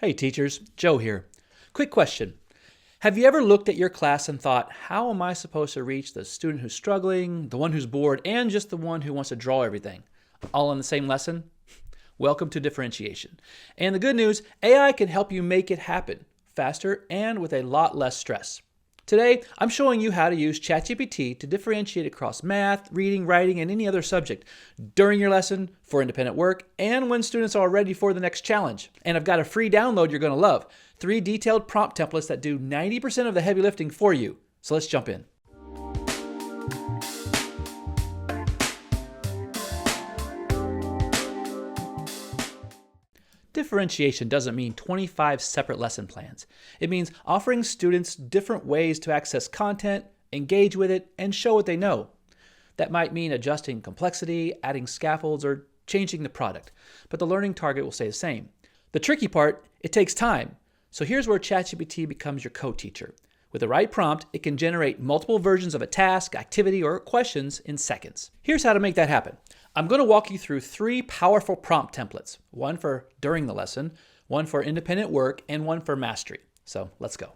Hey teachers, Joe here. Quick question. Have you ever looked at your class and thought, how am I supposed to reach the student who's struggling, the one who's bored, and just the one who wants to draw everything? All in the same lesson? Welcome to Differentiation. And the good news, AI can help you make it happen faster and with a lot less stress. Today, I'm showing you how to use ChatGPT to differentiate across math, reading, writing, and any other subject during your lesson, for independent work, and when students are ready for the next challenge. And I've got a free download you're going to love. 3 detailed prompt templates that do 90% of the heavy lifting for you. So let's jump in. Differentiation doesn't mean 25 separate lesson plans. It means offering students different ways to access content, engage with it, and show what they know. That might mean adjusting complexity, adding scaffolds, or changing the product, but the learning target will stay the same. The tricky part, it takes time. So here's where ChatGPT becomes your co-teacher. With the right prompt, it can generate multiple versions of a task, activity, or questions in seconds. Here's how to make that happen. I'm going to walk you through 3 powerful prompt templates, one for during the lesson, one for independent work, and one for mastery. So let's go.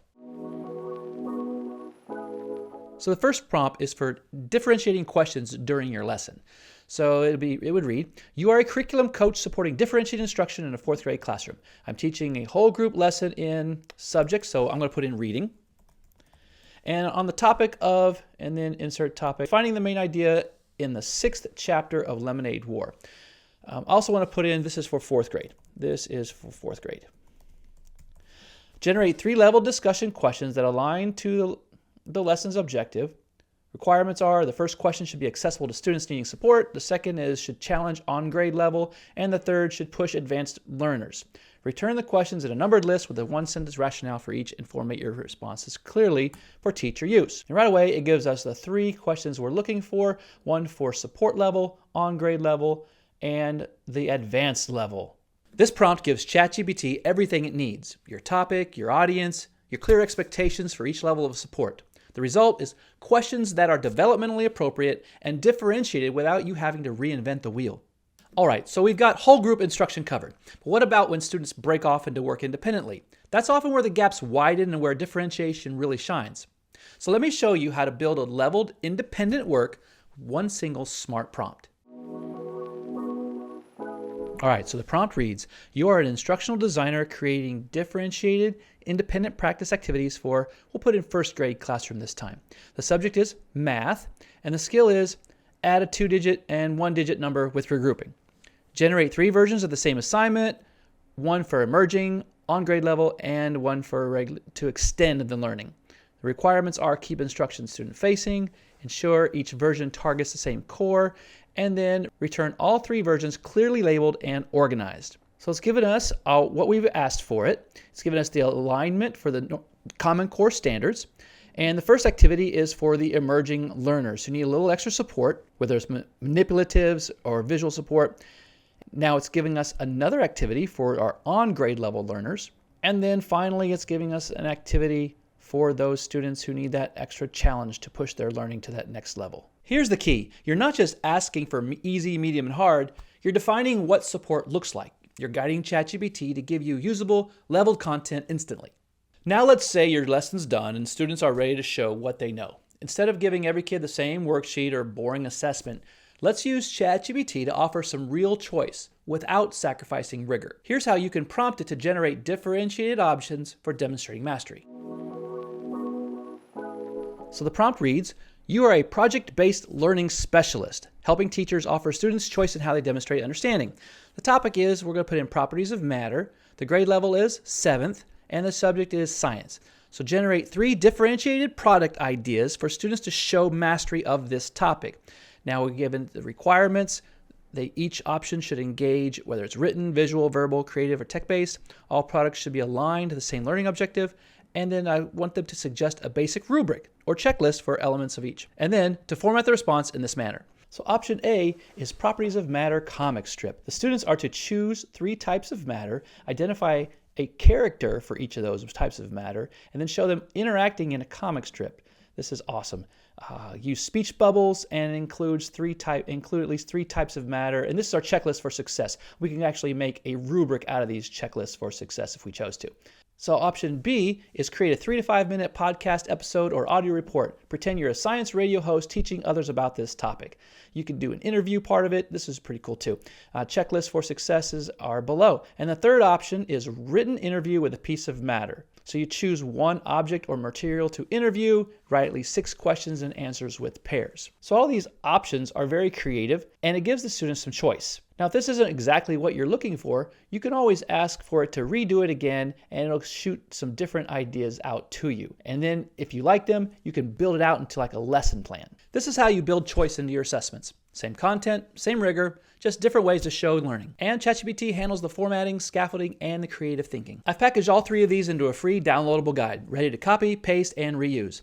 So the first prompt is for differentiating questions during your lesson. So it would read, you are a curriculum coach supporting differentiated instruction in a 4th grade classroom. I'm teaching a whole group lesson in subject, so I'm going to put in reading. And on the topic of, and then insert topic, finding the main idea in the 6th chapter of Lemonade War. Also want to put in, this is for 4th grade. This is for 4th grade. Generate 3 level discussion questions that align to the lesson's objective. Requirements are, the first question should be accessible to students needing support, the second should challenge on grade level, and the third should push advanced learners. Return the questions in a numbered list with a 1-sentence rationale for each and formate your responses clearly for teacher use. And right away, it gives us the 3 questions we're looking for, one for support level, on grade level, and the advanced level. This prompt gives ChatGPT everything it needs, your topic, your audience, your clear expectations for each level of support. The result is questions that are developmentally appropriate and differentiated without you having to reinvent the wheel. All right, so we've got whole group instruction covered. But what about when students break off into work independently? That's often where the gaps widen and where differentiation really shines. So let me show you how to build a leveled independent work with one single smart prompt. All right, so the prompt reads, you are an instructional designer creating differentiated independent practice activities for, we'll put in 1st grade classroom this time. The subject is math, and the skill is add a 2-digit and 1-digit number with regrouping. Generate 3 versions of the same assignment, one for emerging, on grade level, and one for to extend the learning. The requirements are keep instruction student facing, ensure each version targets the same core, and then return all 3 versions clearly labeled and organized. So it's given us what we've asked for it. It's given us the alignment for the Common Core standards. And the first activity is for the emerging learners who need a little extra support, whether it's manipulatives or visual support. Now it's giving us another activity for our on-grade level learners. And then finally, it's giving us an activity for those students who need that extra challenge to push their learning to that next level. Here's the key. You're not just asking for easy, medium, and hard. You're defining what support looks like. You're guiding ChatGPT to give you usable, leveled content instantly. Now let's say your lesson's done and students are ready to show what they know. Instead of giving every kid the same worksheet or boring assessment, let's use ChatGPT to offer some real choice without sacrificing rigor. Here's how you can prompt it to generate differentiated options for demonstrating mastery. So the prompt reads, you are a project-based learning specialist, helping teachers offer students choice in how they demonstrate understanding. The topic is, we're going to put in properties of matter. The grade level is 7th, and the subject is science. So generate 3 differentiated product ideas for students to show mastery of this topic. Now we're given the requirements. Each option should engage, whether it's written, visual, verbal, creative, or tech-based. All products should be aligned to the same learning objective. And then I want them to suggest a basic rubric or checklist for elements of each. And then to format the response in this manner. So option A is properties of matter comic strip. The students are to choose 3 types of matter, identify a character for each of those types of matter, and then show them interacting in a comic strip. This is awesome. use speech bubbles, and include at least 3 types of matter. And this is our checklist for success. We can actually make a rubric out of these checklists for success if we chose to. So option B is create a 3 to 5 minute podcast episode or audio report. Pretend you're a science radio host teaching others about this topic. You can do an interview part of it. This is pretty cool too. Checklists for successes are below. And the third option is written interview with a piece of matter. So you choose one object or material to interview, write at least 6 questions and answers with pairs. So all these options are very creative, and it gives the students some choice. Now, if this isn't exactly what you're looking for, you can always ask for it to redo it again, and it'll shoot some different ideas out to you. And then if you like them, you can build it out into like a lesson plan. This is how you build choice into your assessments. Same content, same rigor, just different ways to show learning. And ChatGPT handles the formatting, scaffolding, and the creative thinking. I've packaged all 3 of these into a free downloadable guide, ready to copy, paste, and reuse.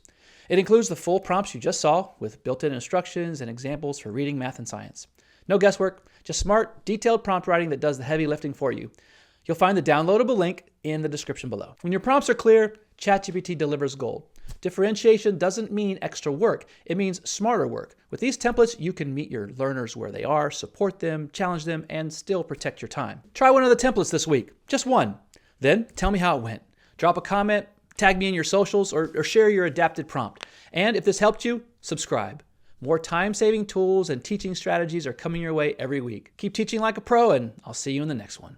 It includes the full prompts you just saw, with built-in instructions and examples for reading, math, and science. No guesswork, just smart, detailed prompt writing that does the heavy lifting for you. You'll find the downloadable link in the description below. When your prompts are clear, ChatGPT delivers gold. Differentiation doesn't mean extra work. It means smarter work. With these templates, you can meet your learners where they are, support them, challenge them, and still protect your time. Try one of the templates this week, just one. Then tell me how it went. Drop a comment, tag me in your socials, or share your adapted prompt. And if this helped you, subscribe. More time-saving tools and teaching strategies are coming your way every week. Keep teaching like a pro, and I'll see you in the next one.